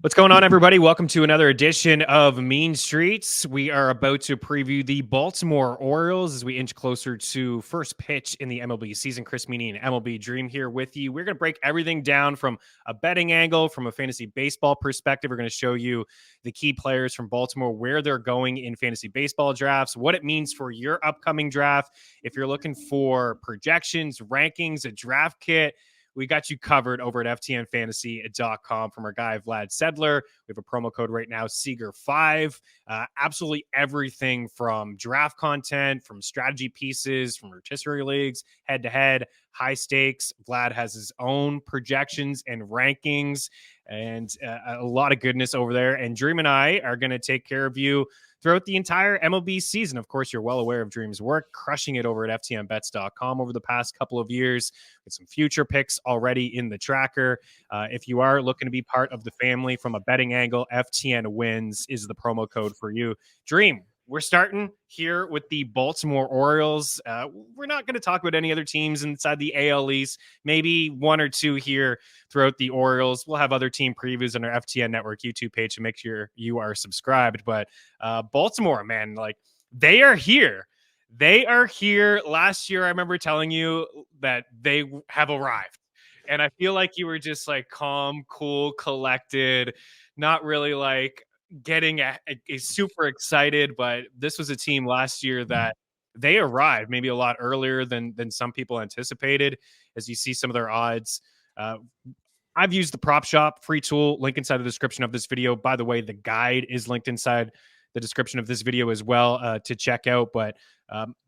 What's going on, everybody? Welcome to another edition of Mean Streets. We are about to preview the Baltimore Orioles as we inch closer to first pitch in the MLB season. Chris Meaney and MLB Dream here with you. We're going to break everything down from a betting angle, from a fantasy baseball perspective. We're going to show you the key players from Baltimore, where they're going in fantasy baseball drafts, what it means for your upcoming draft. If you're looking for projections, rankings, a draft kit, we got you covered over at ftnfantasy.com from our guy, Vlad Sedler. We have a promo code right now, Seeger5. Absolutely everything from draft content, from strategy pieces, from rotisserie leagues, head-to-head, high stakes. Vlad has his own projections and rankings and a lot of goodness over there. And Dream and I are going to take care of you throughout the entire MLB season. Of course, you're well aware of Dream's work, crushing it over at ftnbets.com over the past couple of years with some future picks already in the tracker. If you are looking to be part of the family from a betting angle, FTN Wins is the promo code for you. Dream, we're starting here with the Baltimore Orioles. We're not going to talk about any other teams inside the AL East, maybe one or two here throughout the Orioles. We'll have other team previews on our FTN Network YouTube page to make sure you are subscribed. But Baltimore, man, like they are here. They are here. Last year, I remember telling you that they have arrived. And I feel like you were just like calm, cool, collected, not really like getting a super excited. But this was a team last year that they arrived maybe a lot earlier than some people anticipated. As you see some of their odds, I've used the prop shop free tool, link inside the description of this video. By the way, the guide is linked inside the description of this video as well to check out. But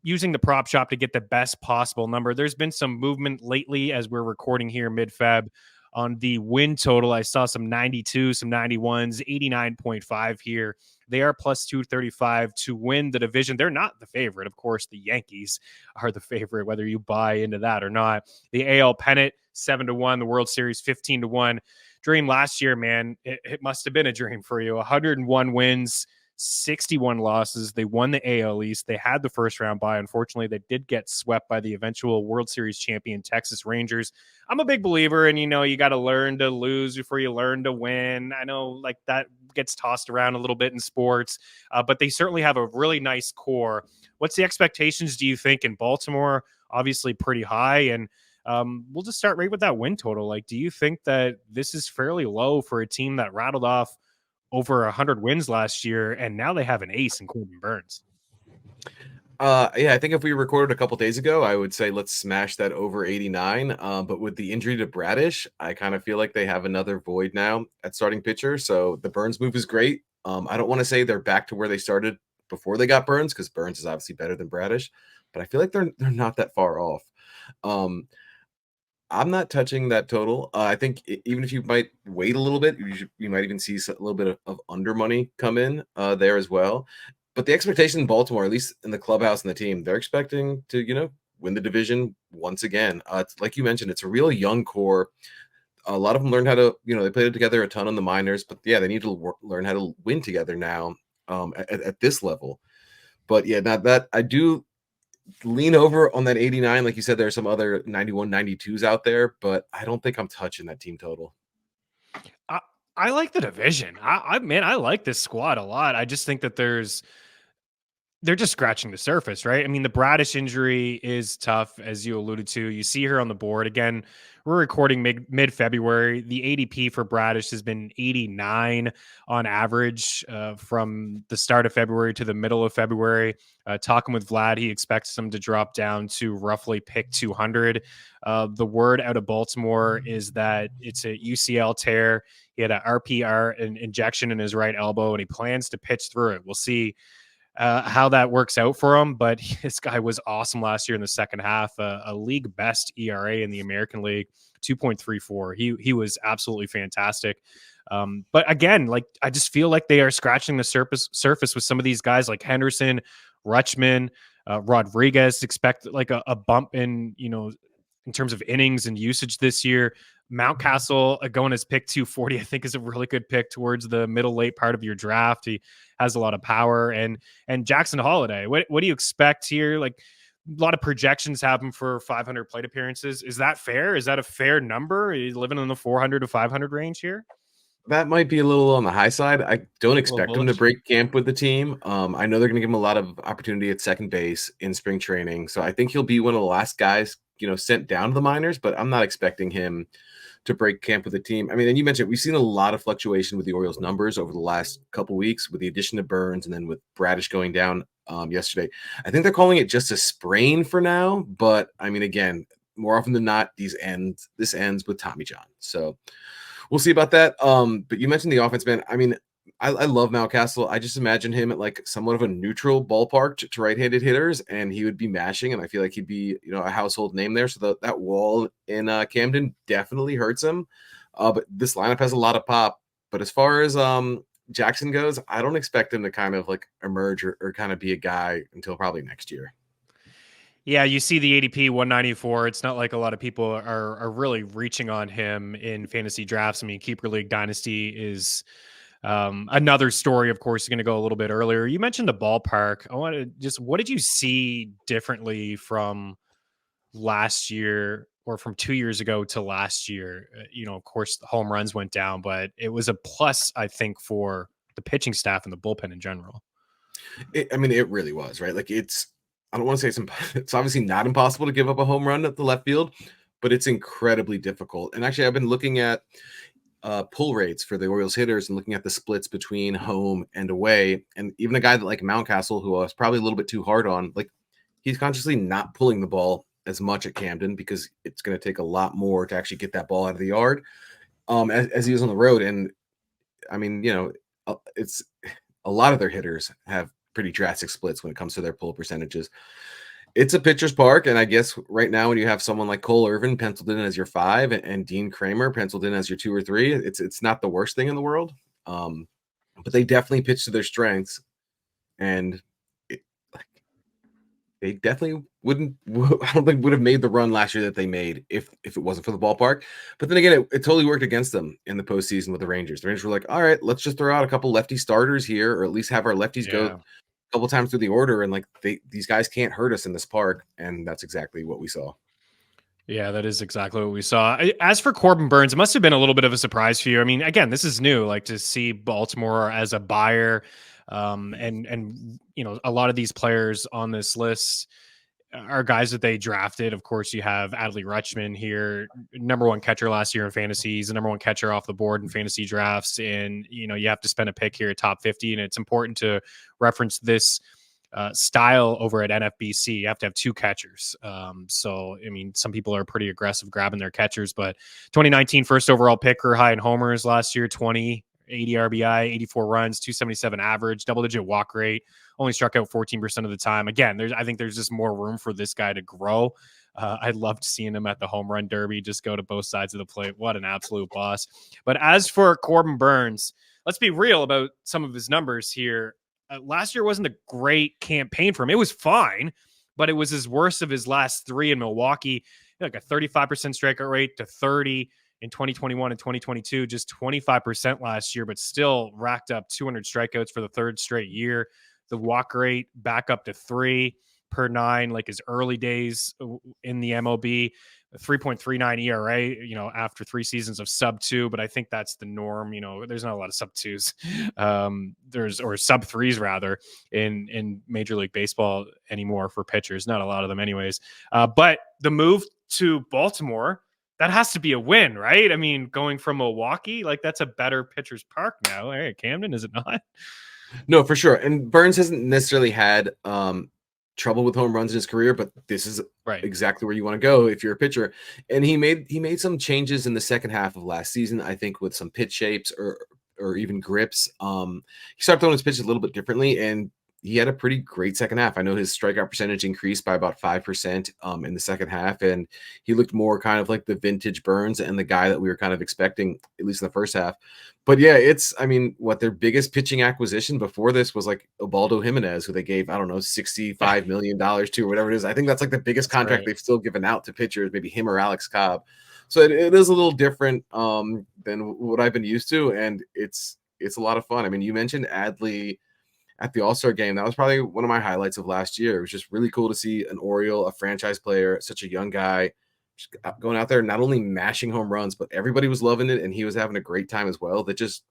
using the prop shop to get the best possible number. There's been some movement lately as we're recording here mid-Feb on the win total. I saw some 92, some 91s, 89.5 here. They are plus 235 to win the division. They're not the favorite. Of course, the Yankees are the favorite, whether you buy into that or not. The AL pennant, 7-1. The World Series, 15-1. Dream last year, man, it must have been a dream for you. 101 wins, 61 losses. They won the AL East. They had the first round bye. Unfortunately, they did get swept by the eventual World Series champion Texas Rangers. I'm a big believer in, you got to learn to lose before you learn to win. I know like that gets tossed around a little bit in sports, but they certainly have a really nice core. What's the expectations, do you think, in Baltimore? Obviously pretty high. And we'll just start right with that win total. Like, do you think that this is fairly low for a team that rattled off over 100 wins last year, and now they have an ace in Corbin Burns? Yeah, I think if we recorded a couple days ago, I would say let's smash that over 89. But with the injury to Bradish, I kind of feel like they have another void now at starting pitcher. So the Burns move is great. I don't want to say they're back to where they started before they got Burns, because Burns is obviously better than Bradish, but I feel like they're not that far off. I'm not touching that total. I think even if you might wait a little bit, you might even see a little bit of under money come in there as well. But the expectation in Baltimore, at least in the clubhouse and the team, they're expecting to, win the division once again. It's like you mentioned, it's a real young core. A lot of them learned how to, they played together a ton in the minors, but yeah, they need to learn how to win together now at this level. But yeah, now that I do lean over on that 89. Like you said, there's some other 91, 92s out there, but I don't think I'm touching that team total. I like the division. I like this squad a lot. I just think that they're just scratching the surface, right? I mean, the Bradish injury is tough, as you alluded to. You see her on the board. Again, we're recording mid-February. The ADP for Bradish has been 89 on average from the start of February to the middle of February. Talking with Vlad, he expects them to drop down to roughly pick 200. The word out of Baltimore is that it's a UCL tear. He had an RPR injection in his right elbow, and he plans to pitch through it. We'll see how that works out for him, but this guy was awesome last year in the second half. A league best ERA in the American League, 2.34. He was absolutely fantastic. But again, like I just feel like they are scratching the surface with some of these guys like Henderson, Rutschman, Rodriguez. Expect like a bump in in terms of innings and usage this year. Mountcastle going as pick 240, I think, is a really good pick towards the middle late part of your draft. He has a lot of power, and Jackson Holiday. What do you expect here? Like a lot of projections have him for 500 plate appearances. Is that fair? Is that a fair number? Are you living in the 400 to 500 range here? that might be a little on the high side. I don't A little expect him to bullish. break camp with the team. I know they're going to give him a lot of opportunity at second base in spring training, so I think he'll be one of the last guys, sent down to the minors. But I'm not expecting him to break camp with the team. I mean, and you mentioned we've seen a lot of fluctuation with the Orioles numbers over the last couple weeks with the addition of Burns and then with Bradish going down yesterday. I think they're calling it just a sprain for now, but I mean, again, more often than not, this ends with Tommy John. So we'll see about that. But you mentioned the offense, man. I mean, I love Mountcastle. I just imagine him at like somewhat of a neutral ballpark to right-handed hitters, and he would be mashing, and I feel like he'd be, a household name there. So that wall in Camden definitely hurts him. But this lineup has a lot of pop. But as far as Jackson goes, I don't expect him to kind of like emerge or kind of be a guy until probably next year. Yeah, you see the ADP 194. It's not like a lot of people are really reaching on him in fantasy drafts. I mean, Keeper League Dynasty is another story. Of course, going to go a little bit earlier. You mentioned the ballpark. I want to just, what did you see differently from last year or from 2 years ago to last year? Of course, the home runs went down, but it was a plus, I think, for the pitching staff and the bullpen in general. I mean, it really was, right? Like I don't want to say it's obviously not impossible to give up a home run at the left field, but it's incredibly difficult. And actually, I've been looking at pull rates for the Orioles hitters and looking at the splits between home and away. And even a guy that like Mountcastle, who I was probably a little bit too hard on, like he's consciously not pulling the ball as much at Camden because it's going to take a lot more to actually get that ball out of the yard as he is on the road. And I mean, it's a lot of their hitters have pretty drastic splits when it comes to their pull percentages. It's a pitcher's park, and I guess right now when you have someone like Cole Irvin penciled in as your 5 and Dean Kramer penciled in as your 2 or 3, it's not the worst thing in the world. But they definitely pitch to their strengths, and they definitely wouldn't. I don't think would have made the run last year that they made if it wasn't for the ballpark. But then again, it totally worked against them in the postseason with the Rangers. The Rangers were like, all right, let's just throw out a couple lefty starters here, or at least have our lefties go Yeah. a couple times through the order, and like these guys can't hurt us in this park, and that's exactly what we saw. Yeah, that is exactly what we saw. As for Corbin Burns, it must have been a little bit of a surprise for you. I mean, again, this is new, like to see Baltimore as a buyer, and a lot of these players on this list are guys that they drafted. Of course, you have Adley Rutschman here, number 1 catcher last year in fantasy. He's the number 1 catcher off the board in fantasy drafts, and you have to spend a pick here at top 50, and it's important to reference this style over at NFBC. You have to have 2 catchers. So, I mean, some people are pretty aggressive grabbing their catchers, but 2019 first overall pick, career high in homers last year, 80 RBI, 84 runs, 277 average, double-digit walk rate, only struck out 14% of the time. Again, I think there's just more room for this guy to grow. I loved seeing him at the home run derby, just go to both sides of the plate. What an absolute boss. But as for Corbin Burns, let's be real about some of his numbers here. Last year wasn't a great campaign for him. It was fine, but it was his worst of his last 3 in Milwaukee. Like a 35% strikeout rate to 30 in 2021 and 2022, just 25% last year, but still racked up 200 strikeouts for the 3rd straight year. The walk rate back up to 3 per 9, like his early days in the MLB. 3.39 ERA, after 3 seasons of sub 2, but I think that's the norm. There's not a lot of sub 2s, or sub 3s rather in Major League Baseball anymore for pitchers. Not a lot of them, anyways. But the move to Baltimore, that has to be a win, right? I mean, going from Milwaukee, like that's a better pitcher's park now. Hey, Camden, is it not? No, for sure. And Burns hasn't necessarily had trouble with home runs in his career, but this is Right. exactly where you want to go if you're a pitcher. And he made some changes in the second half of last season, I think, with some pitch shapes or even grips. He started throwing his pitches a little bit differently, and he had a pretty great second half. I know his strikeout percentage increased by about 5% in the second half, and he looked more kind of like the vintage Burns and the guy that we were kind of expecting, at least in the first half. But yeah, their biggest pitching acquisition before this was like Ubaldo Jimenez, who they gave, I don't know, $65 million to, or whatever it is. I think that's like the biggest contract they've still given out to pitchers, maybe him or Alex Cobb. So it is a little different than what I've been used to, and it's a lot of fun. I mean, you mentioned Adley at the All-Star game. That was probably one of my highlights of last year. It was just really cool to see an Oriole, a franchise player, such a young guy, just going out there, not only mashing home runs, but everybody was loving it, and he was having a great time as well. That's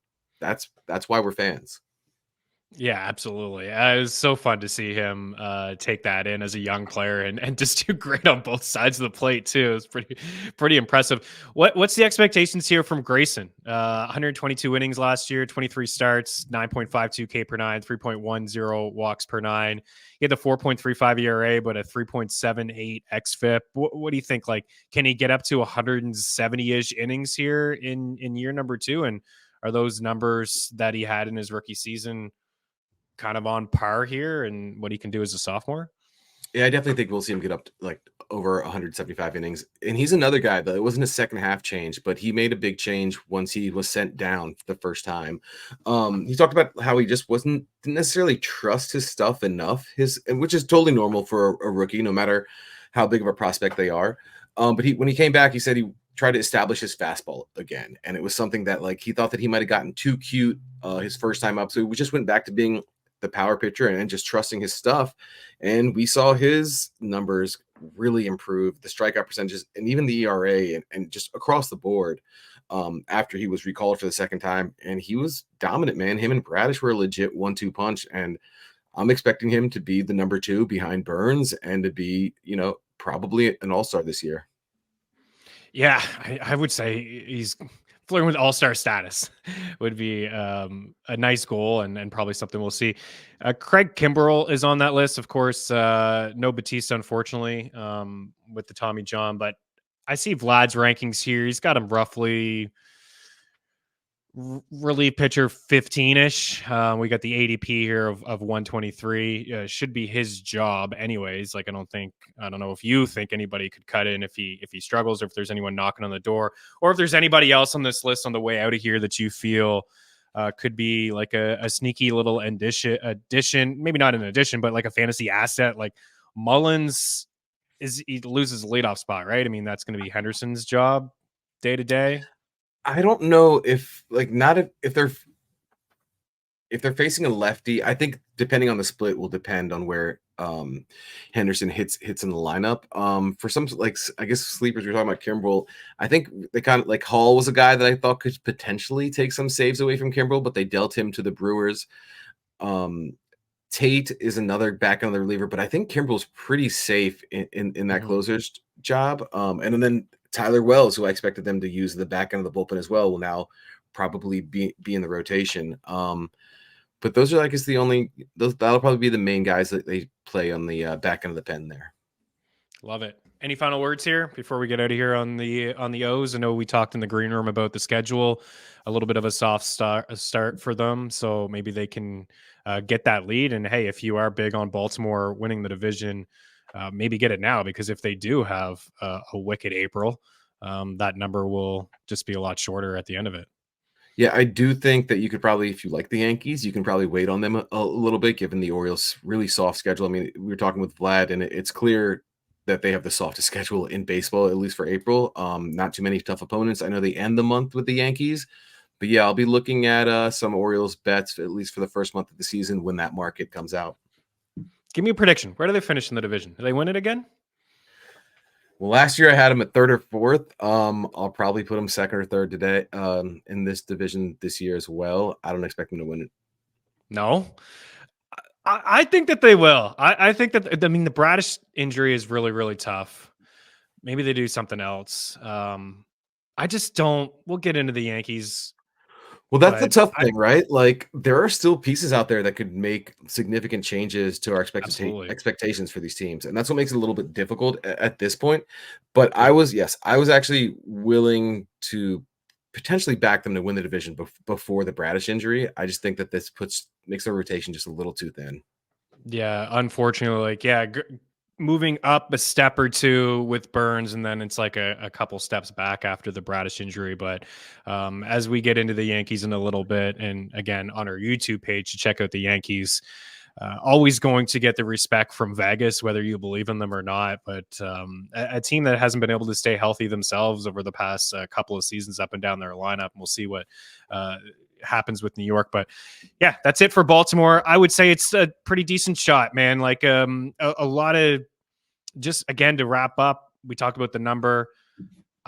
why we're fans. Yeah, absolutely. It was so fun to see him take that in as a young player and just do great on both sides of the plate too. It's pretty impressive. What's the expectations here from Grayson? 122 innings last year, 23 starts, 9.52 K per nine, 3.10 walks per nine. He had the 4.35 ERA, but a 3.78 xFIP. What do you think? Like, can he get up to 170-ish innings here in year number 2? And are those numbers that he had in his rookie season kind of on par here and what he can do as a sophomore? Yeah, I definitely think we'll see him get up to like over 175 innings. And he's another guy that it wasn't a second half change, but he made a big change once he was sent down for the first time. He talked about how he just didn't necessarily trust his stuff enough, which is totally normal for a rookie, no matter how big of a prospect they are. But when he came back, he said he tried to establish his fastball again. And it was something that like he thought that he might have gotten too cute his first time up. So we just went back to being the power pitcher and just trusting his stuff. And we saw his numbers really improve, the strikeout percentages, and even the ERA and just across the board after he was recalled for the second time. And he was dominant, man. Him and Bradish were a legit 1-2 punch. And I'm expecting him to be the number 2 behind Burns and to be, probably an all-star this year. Yeah, I would say he's flirting with all-star status would be a nice goal and probably something we'll see. Craig Kimbrel is on that list, of course. No Batista, unfortunately, with the Tommy John, but I see Vlad's rankings here. He's got him roughly relief pitcher 15-ish. We got the ADP here of 123. Should be his job anyways. Like, I don't know if you think anybody could cut in if he struggles, or if there's anyone knocking on the door, or if there's anybody else on this list on the way out of here that you feel could be like a sneaky little addition, maybe not an addition, but like a fantasy asset. Like Mullins he loses the leadoff spot, right? I mean, that's going to be Henderson's job day to day. I don't know if they're facing a lefty. I think depending on the split will depend on where Henderson hits in the lineup. For some, like, I guess sleepers, we're talking about Kimbrel. I think they kind of like Hall was a guy that I thought could potentially take some saves away from Kimbrel, but they dealt him to the Brewers. Tate is another back on the reliever, but I think Kimbrel's pretty safe in that closer's job. And then Tyler Wells, who I expected them to use the back end of the bullpen as well, will now probably be in the rotation. But those are, I guess, that'll probably be the main guys that they play on the back end of the pen there. Love it. Any final words here before we get out of here on the O's? I know we talked in the green room about the schedule, a little bit of a soft start for them, so maybe they can get that lead. And hey, if you are big on Baltimore winning the division, maybe get it now, because if they do have a wicked April, that number will just be a lot shorter at the end of it. Yeah, I do think that you could probably, if you like the Yankees, you can probably wait on them a little bit, given the Orioles' really soft schedule. I mean, we were talking with Vlad, and it's clear that they have the softest schedule in baseball, at least for April. Not too many tough opponents. I know they end the month with the Yankees, but yeah, I'll be looking at some Orioles bets, at least for the first month of the season when that market comes out. Give me a prediction. Where do they finish in the division? Do they win it again? Well, last year I had them at 3rd or 4th. I'll probably put them 2nd or 3rd today in this division this year as well. I don't expect them to win it. No. I think that they will. I think that, I mean, the Bradish injury is really, really tough. Maybe they do something else. I just don't. We'll get into the Yankees. Well, that's the tough thing, right? Like, there are still pieces out there that could make significant changes to our expectations for these teams. And that's what makes it a little bit difficult at this point. But I was actually willing to potentially back them to win the division before the Bradish injury. I just think that this makes their rotation just a little too thin. Yeah, unfortunately, moving up a step or two with Burns, and then it's like a couple steps back after the Bradish injury. But as we get into the Yankees in a little bit, and again on our YouTube page to check out the Yankees, always going to get the respect from Vegas, whether you believe in them or not. But a team that hasn't been able to stay healthy themselves over the past couple of seasons up and down their lineup. We'll see what happens with New York. But yeah, that's it for Baltimore. I would say it's a pretty decent shot, man. Like a lot of, just again, to wrap up, we talked about the number.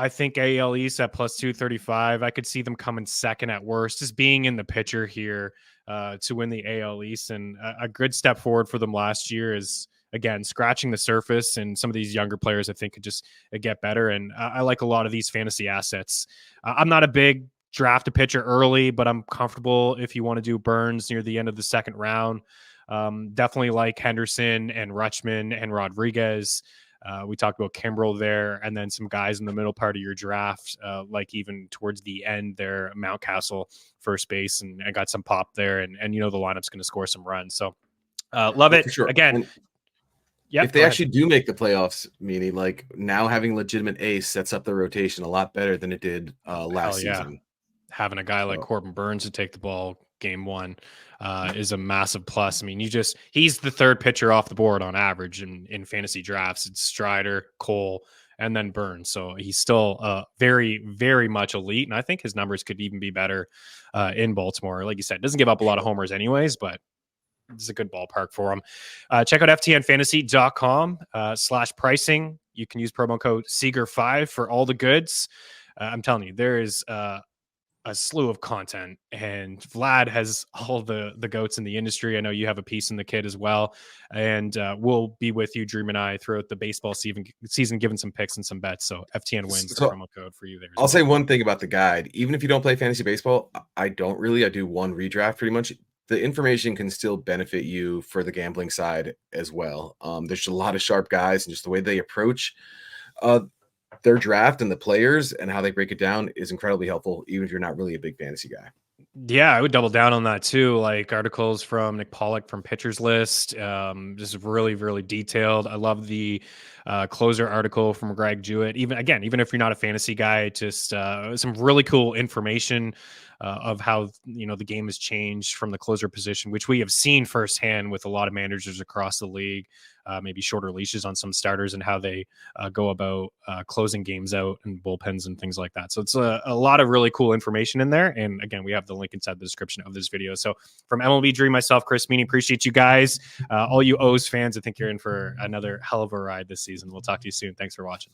I think AL East at plus 235. I could see them coming second at worst, just being in the picture here to win the AL East. And a good step forward for them last year is, again, scratching the surface. And some of these younger players, I think, could just get better. And I like a lot of these fantasy assets. I'm not a big draft a pitcher early, but I'm comfortable if you want to do Burns near the end of the second round. Definitely like Henderson and Rutschman and Rodriguez. We talked about Kimbrel there, and then some guys in the middle part of your draft, like even towards the end there, Mountcastle first base, and got some pop there, and the lineup's going to score some runs. So love it. For sure. Again. Yeah, if they actually do make the playoffs, meaning like now having legitimate ace sets up the rotation a lot better than it did last season. Having a guy like Corbin Burns to take the ball game one is a massive plus. I mean, he's the third pitcher off the board on average in fantasy drafts. It's Strider, Cole, and then Burns. So he's still very, very much elite. And I think his numbers could even be better in Baltimore. Like you said, doesn't give up a lot of homers anyways, but this is a good ballpark for him. Check out ftnfantasy.com/pricing. You can use promo code Seeger5 for all the goods. I'm telling you, there is a slew of content, and Vlad has all the goats in the industry. I know you have a piece in the kit as well, and we'll be with you, Dream and I, throughout the baseball season, giving some picks and some bets. So FTN wins the promo code for you there. I'll say one thing about the guide. Even if you don't play fantasy baseball, I do one redraft pretty much. The information can still benefit you for the gambling side as well. There's a lot of sharp guys, and just the way they approach their draft and the players and how they break it down is incredibly helpful, even if you're not really a big fantasy guy. Yeah, I would double down on that too. Like articles from Nick Pollock from Pitchers List, just really, really detailed. I love the closer article from Greg Jewett. Even if you're not a fantasy guy, just some really cool information of how the game has changed from the closer position, which we have seen firsthand with a lot of managers across the league. Maybe shorter leashes on some starters and how they go about closing games out and bullpens and things like that. So it's a lot of really cool information in there. And again, we have the link inside the description of this video. So from MLB Dream, myself, Chris Meaney, appreciate you guys. All you O's fans, I think you're in for another hell of a ride this season. We'll talk to you soon. Thanks for watching.